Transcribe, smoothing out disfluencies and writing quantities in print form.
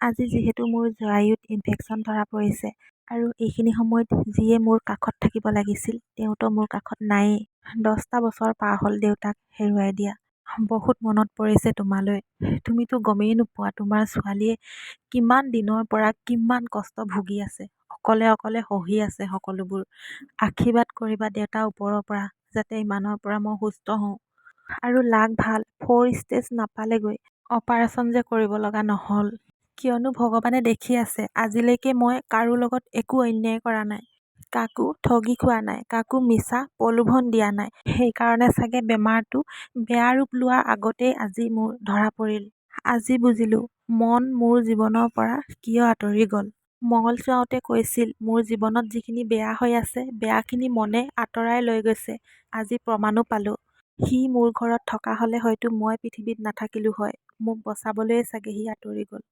আজি যিহেতু মোৰ জৰায়ুত ইনফেকশ্যন ধৰা পৰিছে আৰু এইখিনি সময়ত যিয়ে মোৰ কাষত থাকিব লাগিছিল তেওঁতো মোৰ কাষত নায়েই। 10টা বছৰ পাৰ হ'ল দেউতাক হেৰুৱাই দিয়া। বহুত মনত পৰিছে তোমালৈ। তুমিতো গমেই নোপোৱা তোমাৰ ছোৱালীয়ে কিমান দিনৰ পৰা কিমান কষ্ট ভুগি আছে, অকলে অকলে সহি আছে সকলোবোৰ। আশীৰ্বাদ কৰিবা দেউতা ওপৰৰ পৰা, যাতে ইমানৰ পৰা মই সুস্থ হওঁ আৰু লাগ ভাল 4 ষ্টেজ নাপালেগৈ। অপাৰেশ্যন যে কৰিব লগা নহ'ল, কিয়নো ভগৱানে দেখি আছে আজিলৈকে মই কাৰো লগত একো অন্যায় কৰা নাই, কাকো ঠগি খোৱা নাই, কাকো মিছা প্ৰলোভন দিয়া নাই। সেইকাৰণে চাগে বেমাৰটো বেয়া ৰূপ লোৱাৰ আগতেই আজি মোৰ ধৰা পৰিল। আজি বুজিলোঁ মন মোৰ জীৱনৰ পৰা কিয় আঁতৰি গ'ল। মঙ্গলচূড়াওঁতে কৈছিল মোৰ জীৱনত যিখিনি বেয়া হৈ আছে বেয়াখিনি মনে আঁতৰাই লৈ গৈছে। আজি প্ৰমাণো পালোঁ। সি মোৰ ঘৰত থকা হ'লে হয়তো মই পৃথিৱীত নাথাকিলোঁ হয়। মোক বচাবলৈয়ে চাগে সি আঁতৰি গ'ল।